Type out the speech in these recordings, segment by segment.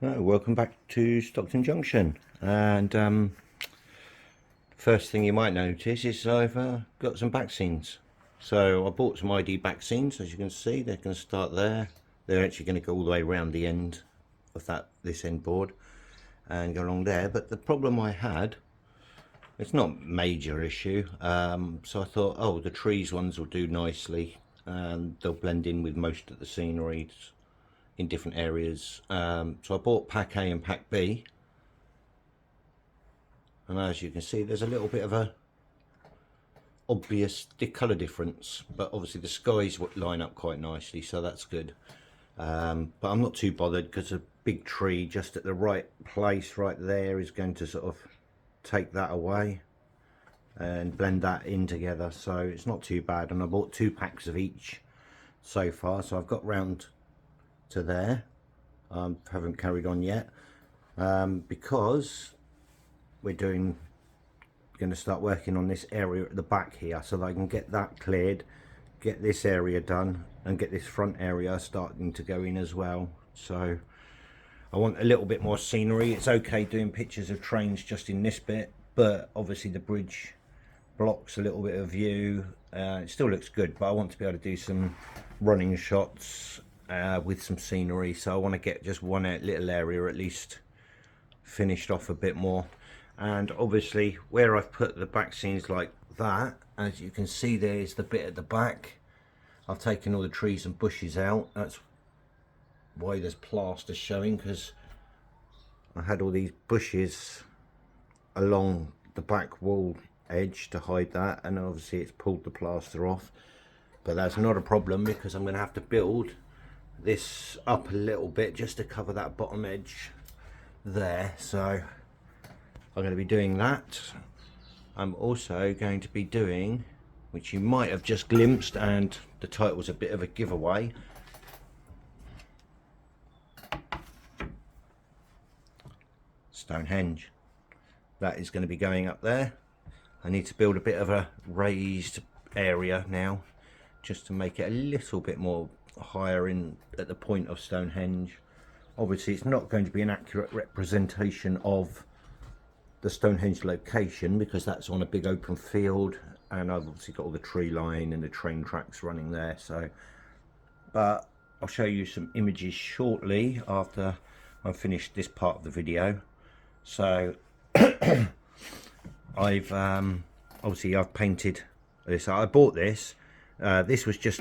Welcome back to Stockton Junction. And first thing you might notice is I've got some back scenes. So I bought some ID back scenes. As you can see, they're going to start there. They're actually going to go all the way around the end of this end board and go along there. But the problem I had, it's not a major issue. So I thought, oh, the trees ones will do nicely and they'll blend in with most of the scenery in different areas. So I bought pack A and pack B, and as you can see there's a little bit of a obvious colour difference, but obviously the skies line up quite nicely, so that's good. But I'm not too bothered because a big tree just at the right place right there is going to sort of take that away and blend that in together, so it's not too bad. And I bought 2 packs of each so far, so I've got round to there. Haven't carried on yet because we're going to start working on this area at the back here, so that I can get that cleared, get this area done, and get this front area starting to go in as well. So I want a little bit more scenery. It's okay doing pictures of trains just in this bit, but obviously the bridge blocks a little bit of view. It still looks good, but I want to be able to do some running shots with some scenery, so I want to get just one little area at least finished off a bit more. And obviously where I've put the back scenes like that, as you can see, there's the bit at the back. I've taken all the trees and bushes out. That's why there's plaster showing, because I had all these bushes along the back wall edge to hide that, and obviously it's pulled the plaster off. But that's not a problem because I'm going to have to build this up a little bit just to cover that bottom edge there. So I'm going to be doing that. I'm also going to be doing, which you might have just glimpsed, and the title's a bit of a giveaway, Stonehenge. That is going to be going up there. I need to build a bit of a raised area now, just to make it a little bit more higher in at the point of Stonehenge. Obviously it's not going to be an accurate representation of the Stonehenge location because that's on a big open field, and I've obviously got all the tree line and the train tracks running there. So, but I'll show you some images shortly after I've finished this part of the video. So I've obviously I've painted this. I bought this. This was just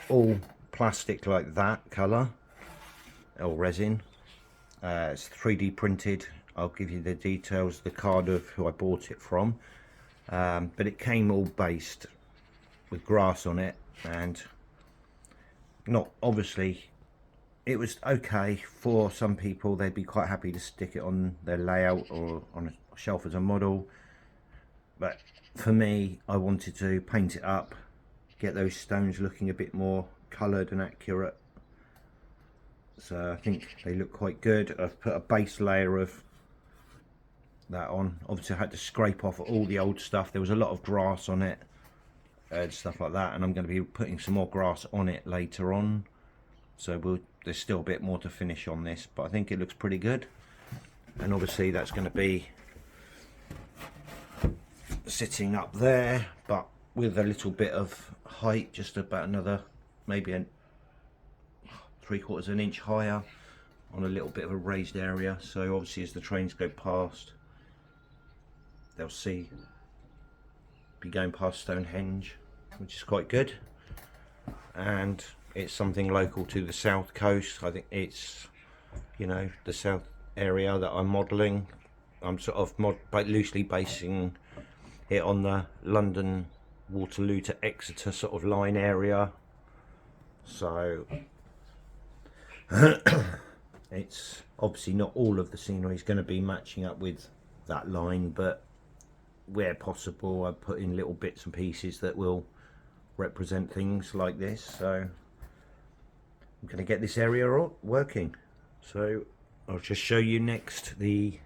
all plastic like that colour, or resin. It's 3D printed. I'll give you the details, the card of who I bought it from. But it came all based with grass on it, and not obviously it was okay for some people. They'd be quite happy to stick it on their layout or on a shelf as a model, but for me, I wanted to paint it up, get those stones looking a bit more coloured and accurate. So I think they look quite good. I've put a base layer of that on. Obviously I had to scrape off all the old stuff. There was a lot of grass on it and stuff like that, and I'm going to be putting some more grass on it later on. So there's still a bit more to finish on this, but I think it looks pretty good. And obviously that's going to be sitting up there, but with a little bit of height, just about another maybe a 3/4 of an inch higher on a little bit of a raised area. So obviously as the trains go past, they'll be going past Stonehenge, which is quite good. And it's something local to the south coast. I think it's, you know, the south area that I'm modelling. I'm sort of loosely basing it on the London Waterloo to Exeter sort of line area. So it's obviously not all of the scenery is going to be matching up with that line, but where possible I put in little bits and pieces that will represent things like this. So I'm going to get this area working. So I'll just show you next the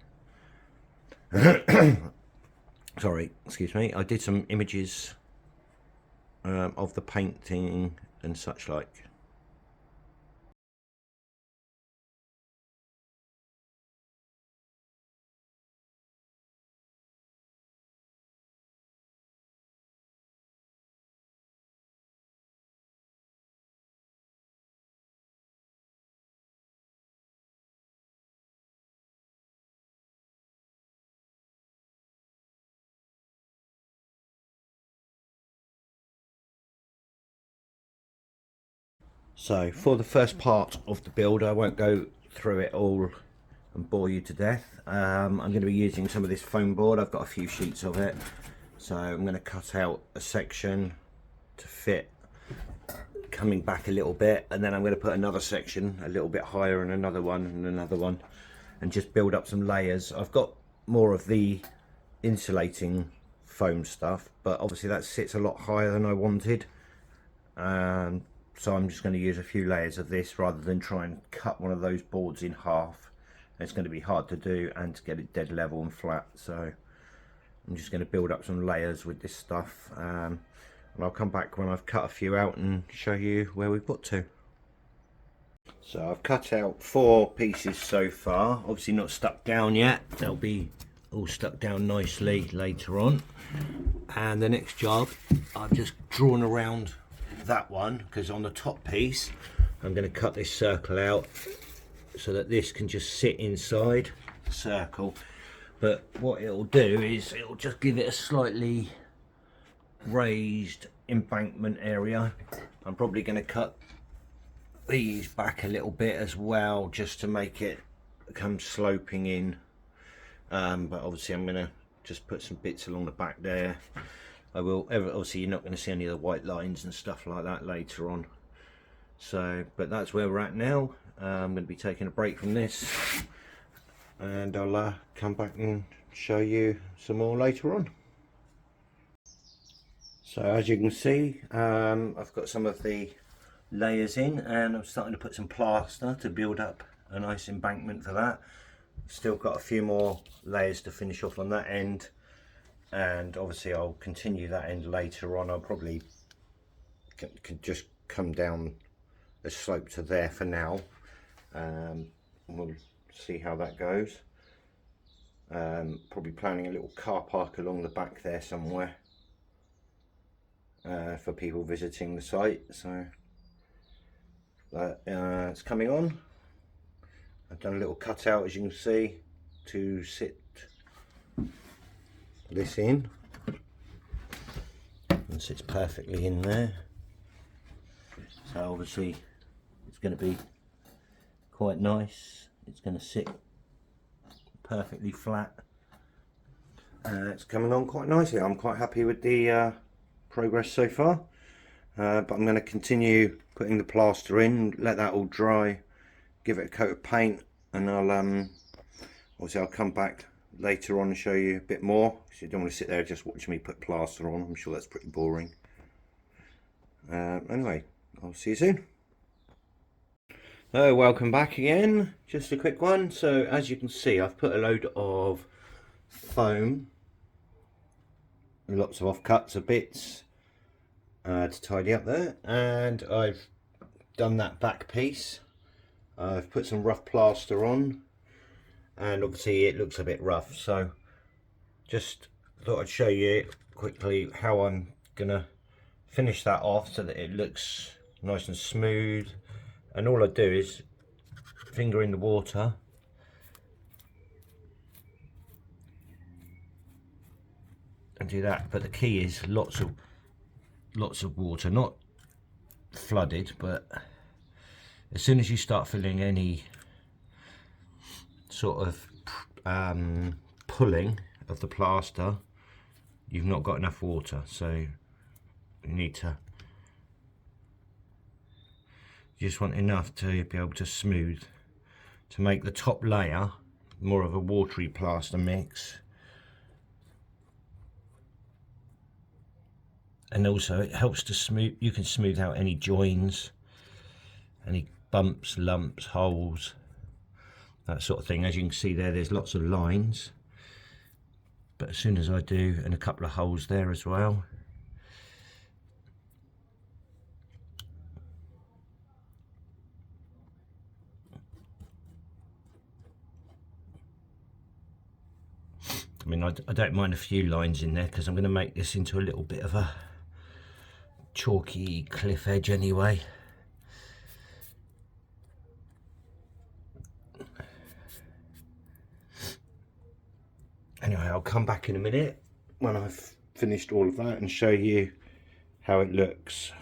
sorry, excuse me, I did some images of the painting and such like. So for the first part of the build, I won't go through it all and bore you to death. I'm going to be using some of this foam board. I've got a few sheets of it, so I'm going to cut out a section to fit coming back a little bit, and then I'm going to put another section a little bit higher and another one, and just build up some layers. I've got more of the insulating foam stuff, but obviously that sits a lot higher than I wanted, so I'm just going to use a few layers of this rather than try and cut one of those boards in half. It's going to be hard to do and to get it dead level and flat, so I'm just going to build up some layers with this stuff, and I'll come back when I've cut a few out and show you where we've got to. So I've cut out 4 pieces so far, obviously not stuck down yet, they'll be all stuck down nicely later on. And the next job, I've just drawn around that one, because on the top piece I'm going to cut this circle out so that this can just sit inside the circle. But what it'll do is it'll just give it a slightly raised embankment area. I'm probably going to cut these back a little bit as well, just to make it come sloping in, but obviously I'm going to just put some bits along the back there. Obviously you're not going to see any of the white lines and stuff like that later on. So, but that's where we're at now. I'm going to be taking a break from this, and I'll come back and show you some more later on. So as you can see, I've got some of the layers in, and I'm starting to put some plaster to build up a nice embankment for that. Still got a few more layers to finish off on that end, and obviously I'll continue that end later on. I'll probably can just come down the slope to there for now. We'll see how that goes. Probably planning a little car park along the back there somewhere for people visiting the site. So it's coming on. I've done a little cutout, as you can see, to sit this in, and sits perfectly in there. So obviously it's going to be quite nice. It's going to sit perfectly flat. It's coming on quite nicely. I'm quite happy with the progress so far, but I'm going to continue putting the plaster in, let that all dry, give it a coat of paint, and obviously I'll come back later on and show you a bit more, because you don't want to sit there just watching me put plaster on. I'm sure that's pretty boring. Anyway, I'll see you soon. So welcome back again, just a quick one. So as you can see, I've put a load of foam, lots of offcuts of bits to tidy up there, and I've done that back piece. I've put some rough plaster on, and obviously it looks a bit rough, so just thought I'd show you quickly how I'm gonna finish that off so that it looks nice and smooth. And all I do is finger in the water and do that, but the key is lots of water, not flooded, but as soon as you start feeling any sort of pulling of the plaster, you've not got enough water, so you need to, you just want enough to be able to smooth, to make the top layer more of a watery plaster mix. And also it helps to smooth, you can smooth out any joins, any bumps, lumps, holes, that sort of thing. As you can see there, there's lots of lines, but as soon as I do, and a couple of holes there as well, I mean, I don't mind a few lines in there, because I'm going to make this into a little bit of a chalky cliff edge anyway. Anyway, I'll come back in a minute when I've finished all of that and show you how it looks.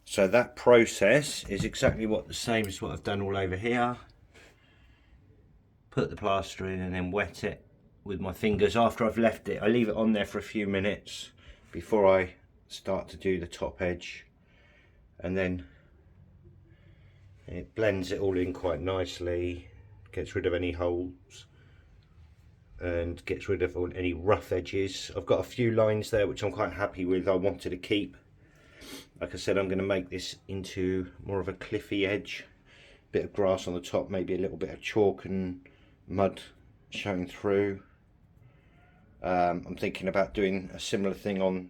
So that process is exactly the same as what I've done all over here. Put the plaster in and then wet it with my fingers after I've left it. I leave it on there for a few minutes before I start to do the top edge, and then it blends it all in quite nicely, gets rid of any holes and gets rid of any rough edges. I've got a few lines there which I'm quite happy with. I wanted to keep. Like I said, I'm going to make this into more of a cliffy edge, bit of grass on the top, maybe a little bit of chalk and mud showing through. I'm thinking about doing a similar thing on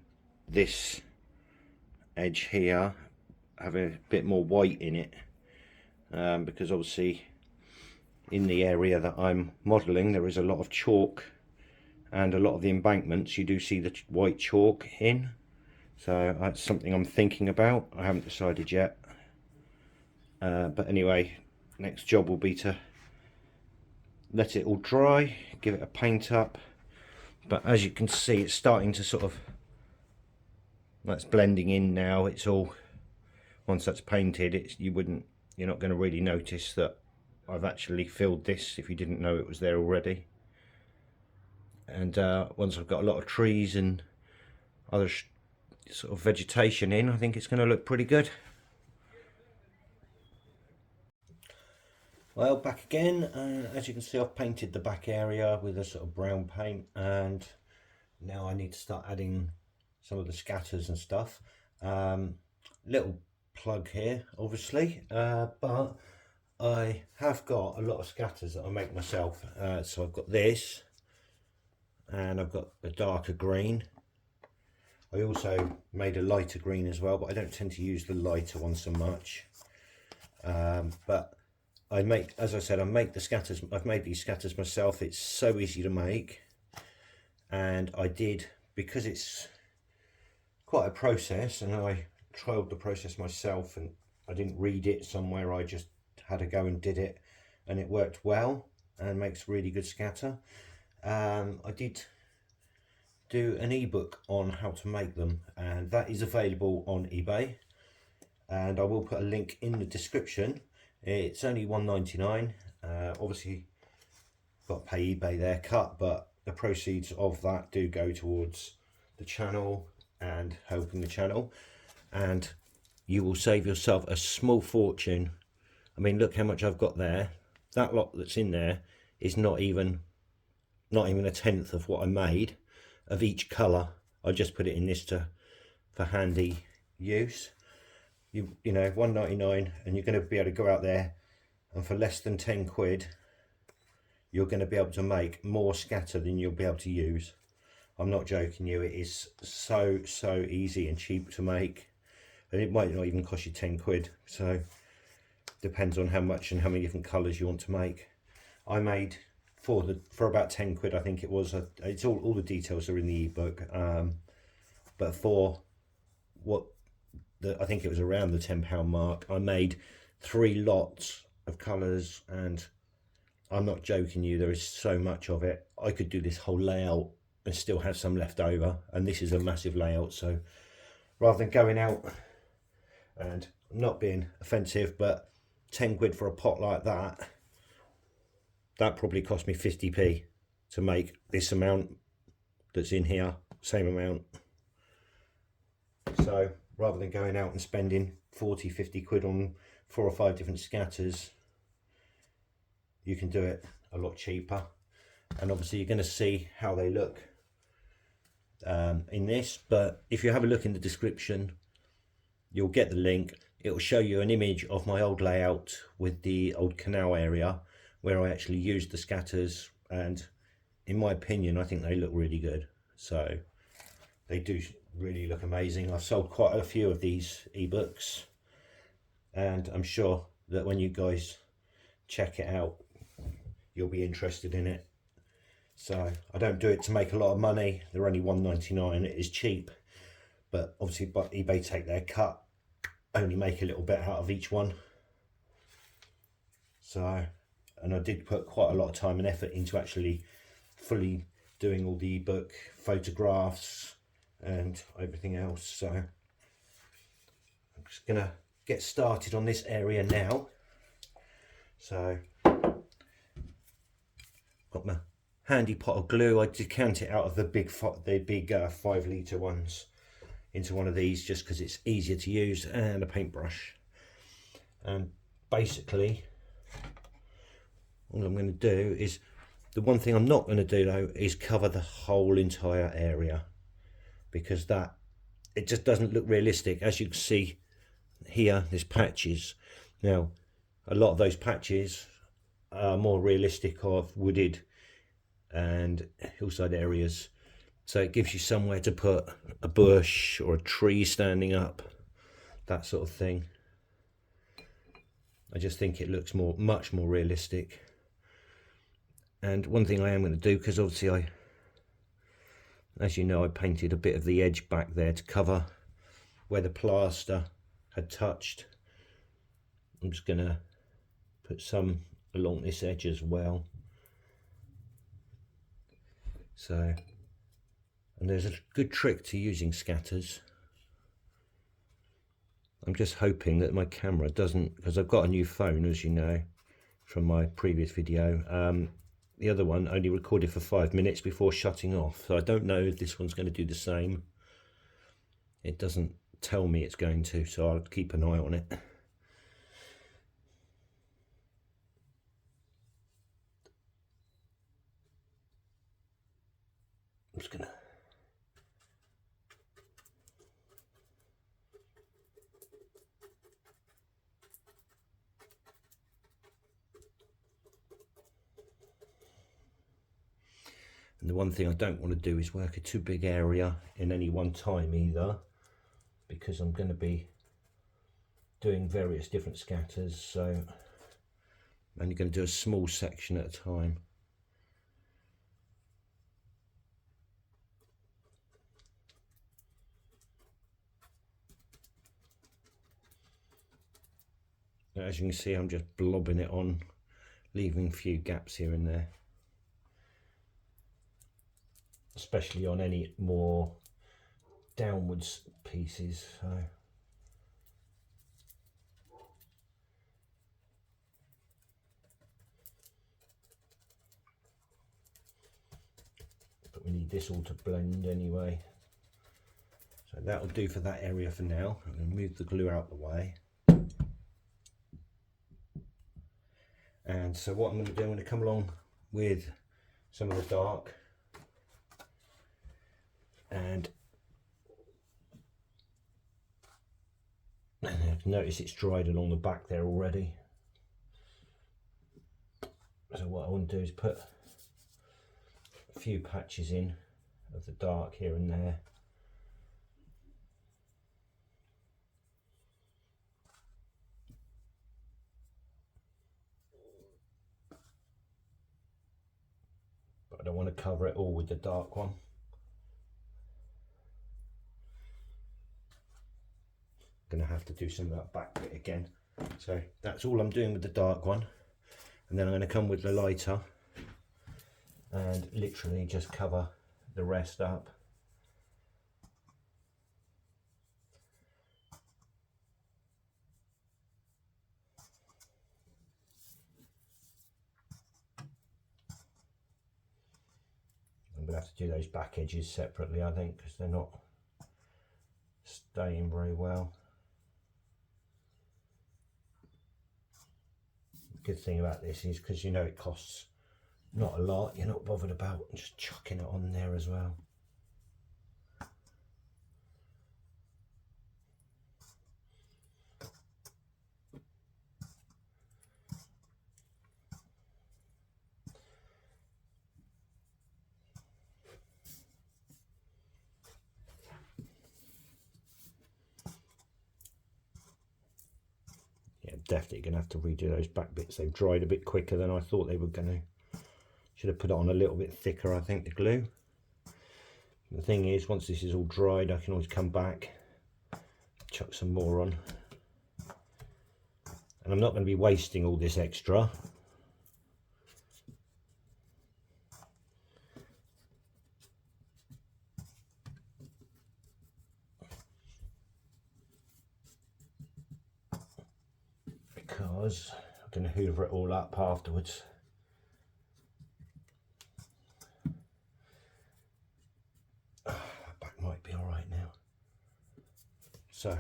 this edge here, have a bit more white in it, because obviously in the area that I'm modelling there is a lot of chalk, and a lot of the embankments you do see the white chalk in. So that's something I'm thinking about. I haven't decided yet. But anyway, next job will be to let it all dry, give it a paint up. But as you can see, it's starting to sort of, that's blending in now. It's all, once that's painted, you're not going to really notice that I've actually filled this if you didn't know it was there already. And once I've got a lot of trees and other sort of vegetation in, I think it's going to look pretty good. Well, back again. As you can see, I've painted the back area with a sort of brown paint, and now I need to start adding some of the scatters and stuff. Little plug here, obviously, but I have got a lot of scatters that I make myself. So I've got this, and I've got a darker green. I also made a lighter green as well, but I don't tend to use the lighter one so much. But I make, as I said, I make the scatters. I've made these scatters myself. It's so easy to make, and I did, because it's quite a process, and I trialed the process myself, and I didn't read it somewhere. I just had to go and did it, and it worked well and makes really good scatter. I did do an ebook on how to make them, and that is available on eBay, and I will put a link in the description. It's only $1.99. Obviously got to pay eBay their cut, but the proceeds of that do go towards the channel and helping the channel, and you will save yourself a small fortune. I mean, look how much I've got there. That lot that's in there is not even a tenth of what I made of each colour. I just put it in this for handy use. You know, $1.99, and you're going to be able to go out there, and for less than 10 quid you're going to be able to make more scatter than you'll be able to use. I'm not joking you, it is so easy and cheap to make, and it might not even cost you 10 quid, so depends on how much and how many different colours you want to make. I made for about 10 quid, I think it was. It's all the details are in the ebook, but for what I think it was around the £10 mark, I made 3 lots of colours, and I'm not joking you, there is so much of it. I could do this whole layout and still have some left over, and this is a massive layout. So rather than going out, and not being offensive, but 10 quid for a pot like that probably cost me 50p to make this amount that's in here, same amount. So rather than going out and spending 40-50 quid on 4 or 5 different scatters, you can do it a lot cheaper. And obviously you're going to see how they look in this, but if you have a look in the description, you'll get the link. It will show you an image of my old layout with the old canal area where I actually used the scatters, and in my opinion I think they look really good. So they do really look amazing. I've sold quite a few of these ebooks, and I'm sure that when you guys check it out you'll be interested in it. So I don't do it to make a lot of money. They're only $1.99. It is cheap, but obviously eBay take their cut, only make a little bit out of each one. So, and I did put quite a lot of time and effort into actually fully doing all the ebook photographs and everything else. So just gonna get started on this area now. So got my handy pot of glue. I decant it out of the big 5 litre ones into one of these just because it's easier to use, and a paintbrush. And basically all I'm going to do is, the one thing I'm not going to do though is cover the whole entire area, because that, it just doesn't look realistic. As you can see here, there's patches. Now a lot of those patches are more realistic of wooded and hillside areas, so it gives you somewhere to put a bush or a tree standing up, that sort of thing. I just think it looks much more realistic. And one thing I am going to do, because obviously as you know, I painted a bit of the edge back there to cover where the plaster had touched. I'm just going to put some along this edge as well. So, and there's a good trick to using scatters. I'm just hoping that my camera doesn't, because I've got a new phone, as you know from my previous video. The other one only recorded for 5 minutes before shutting off, so I don't know if this one's going to do the same. It doesn't tell me it's going to, so I'll keep an eye on it. I'm just gonna and the one thing I don't want to do is work a too big area in any one time either, because I'm going to be doing various different scatters, so I'm only going to do a small section at a time. As you can see, I'm just blobbing it on, leaving a few gaps here and there, especially on any more downwards pieces. So but we need this all to blend anyway, so that'll do for that area for now. I'm going to move the glue out the way. And so what I'm going to do, I'm going to come along with some of the dark, and notice it's dried along the back there already. So what I want to do is put a few patches in of the dark here and there. But I don't want to cover it all with the dark one. I'm going to have to do some of that back bit again. So that's all I'm doing with the dark one, and then I'm going to come with the lighter and literally just cover the rest up. I'm going to have to do those back edges separately, I think, because they're not staying very well. The good thing about this is, because you know it costs not a lot, you're not bothered about just chucking it on there as well. Yeah, definitely going to have to redo those back bits. They've dried a bit quicker than I thought they were going to. Should have put it on a little bit thicker, I think, the glue. The thing is, once this is all dried, I can always come back, chuck some more on. And I'm not going to be wasting all this extra. because I'm going to hoover it all up afterwards. My back might be all right now. So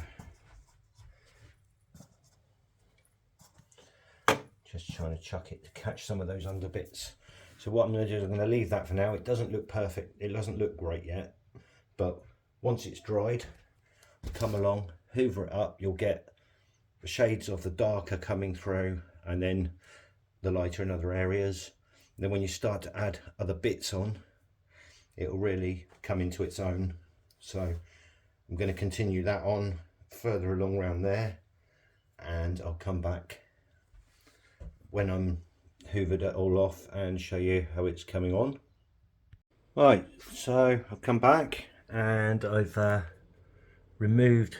just trying to chuck it to catch some of those under bits. So what I'm going to do is I'm going to leave that for now. It doesn't look perfect, it doesn't look great yet, but once it's dried, come along, hoover it up, you'll get the shades of the darker coming through and then the lighter in other areas. And then when you start to add other bits on, it'll really come into its own. So I'm going to continue that on further along around there, and I'll come back when I'm hoovered it all off and show you how it's coming on. Right, so I've come back and I've removed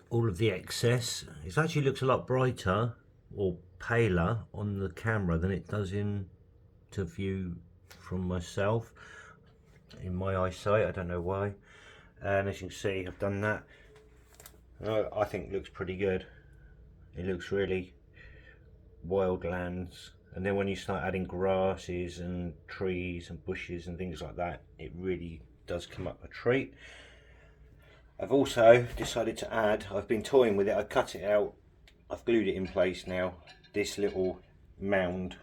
all of the excess. It actually looks a lot brighter or paler on the camera than it does in to view from myself in my eyesight. I don't know why. And as you can see, I've done that. I think it looks pretty good. It looks really wildlands. And then when you start adding grasses and trees and bushes and things like that, it really does come up a treat. I've also decided to add, I've been toying with it, I cut it out, I've glued it in place now, this little mound.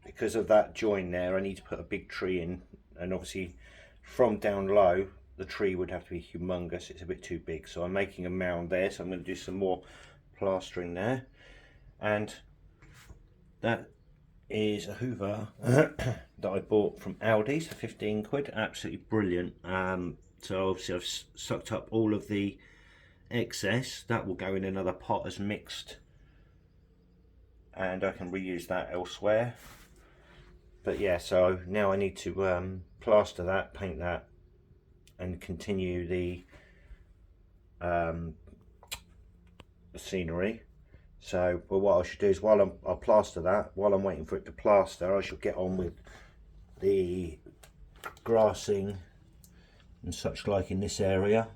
Because of that join there, I need to put a big tree in, and obviously from down low the tree would have to be humongous, it's a bit too big, so I'm making a mound there. So I'm going to do some more plastering there, and that is a hoover that I bought from Aldi for 15 quid, absolutely brilliant. So obviously I've sucked up all of the excess, that will go in another pot as mixed, and I can reuse that elsewhere. But yeah, so now I need to plaster that, paint that, and continue the scenery. So well, what I should do is while I'll plaster that, while I'm waiting for it to plaster, I shall get on with the grassing and such like in this area.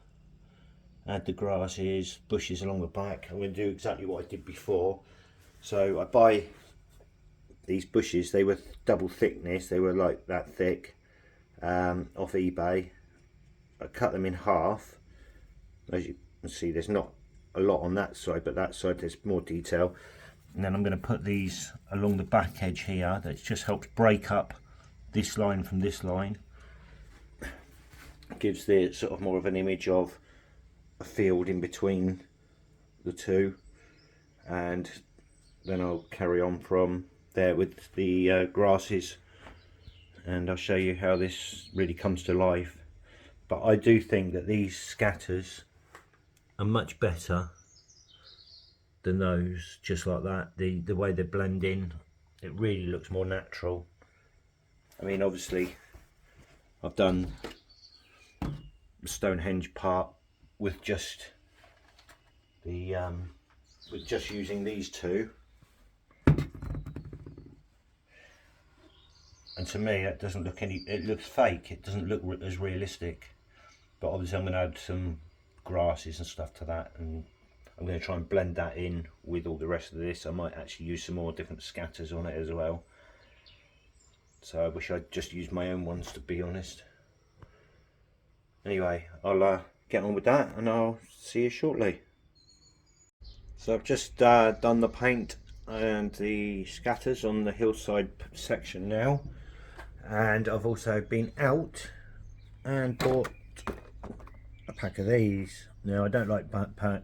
Add the grasses, bushes along the back. I'm going to do exactly what I did before. So I buy these bushes, they were double thickness, they were like that thick, off eBay. I cut them in half. As you can see, there's not a lot on that side, but that side there's more detail. And then I'm going to put these along the back edge here. That just helps break up this line from this line. Gives the sort of more of an image of a field in between the two. And then I'll carry on from there with the grasses, and I'll show you how this really comes to life. But I do think that these scatters are much better than those just like that. The way they blend in, it really looks more natural. I mean, obviously I've done the Stonehenge part with just the with just using these two, and to me that doesn't look any, it looks fake, it doesn't look as realistic. But obviously I'm going to add some grasses and stuff to that, and I'm going to try and blend that in with all the rest of this. I might actually use some more different scatters on it as well. So I wish I'd just used my own ones, to be honest. Anyway, I'll get on with that and I'll see you shortly. So I've just done the paint and the scatters on the hillside section now, and I've also been out and bought a pack of these. Now I don't like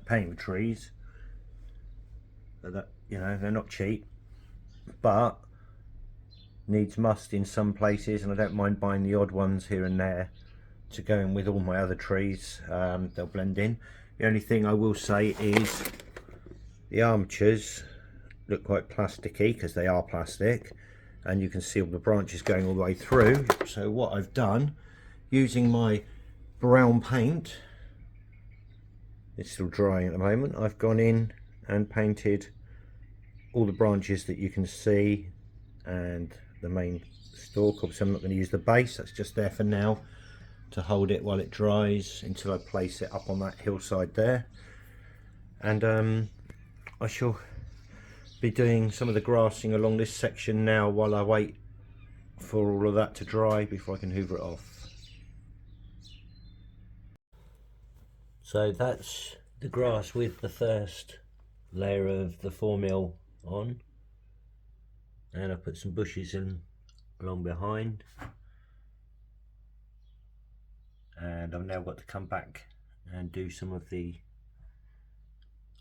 painting with trees, that, you know, they're not cheap, but needs must in some places, and I don't mind buying the odd ones here and there to go in with all my other trees. They'll blend in. The only thing I will say is the armatures look quite plasticky, because they are plastic, and you can see all the branches going all the way through. So what I've done, using my brown paint, it's still drying at the moment, I've gone in and painted all the branches that you can see and the main stalk. Obviously I'm not going to use the base, that's just there for now to hold it while it dries until I place it up on that hillside there. And I shall be doing some of the grassing along this section now while I wait for all of that to dry before I can hoover it off. So that's the grass with the first layer of the 4mm on, and I put some bushes in along behind, and I've now got to come back and do some of the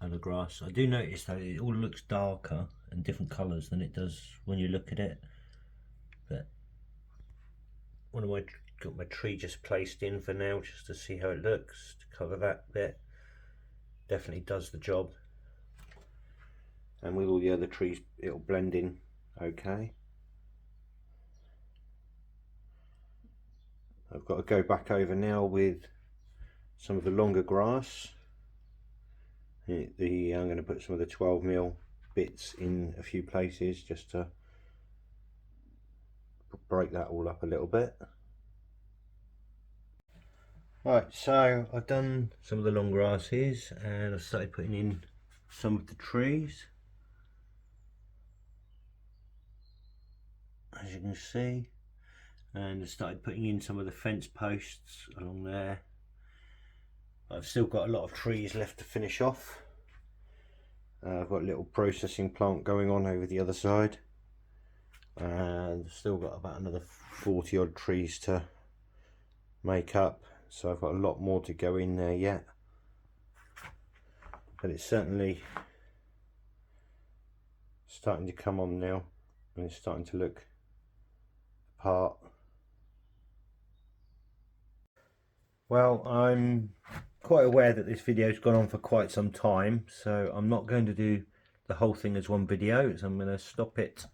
other grass. I do notice that it all looks darker and different colours than it does when you look at it, but got my tree just placed in for now just to see how it looks, to cover that bit. Definitely does the job, and with all the other trees it'll blend in okay. I've got to go back over now with some of the longer grass. I'm going to put some of the 12mm bits in a few places just to break that all up a little bit. Right, so I've done some of the long grasses and I've started putting in some of the trees, as you can see, and I started putting in some of the fence posts along there. I've still got a lot of trees left to finish off. I've got a little processing plant going on over the other side, and I've still got about another 40 odd trees to make up, so I've got a lot more to go in there yet, but it's certainly starting to come on now and it's starting to look apart. Well, I'm quite aware that this video's gone on for quite some time, so I'm not going to do the whole thing as one video, so I'm going to stop it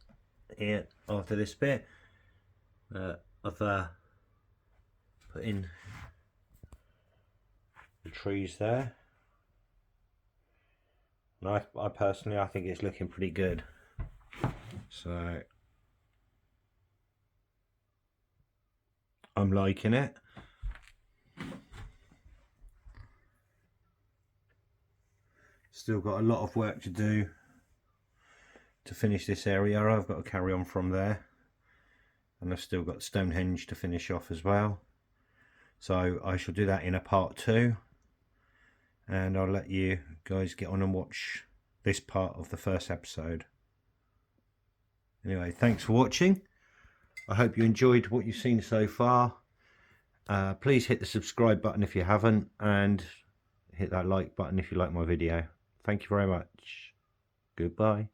here after this bit. I've put in the trees there, and I personally think it's looking pretty good, so I'm liking it. Still got a lot of work to do to finish this area. I've got to carry on from there, and I've still got Stonehenge to finish off as well, so I shall do that in a part 2, and I'll let you guys get on and watch this part of the first episode. Anyway, thanks for watching. I hope you enjoyed what you've seen so far. Please hit the subscribe button if you haven't, and hit that like button if you like my video. Thank you very much. Goodbye.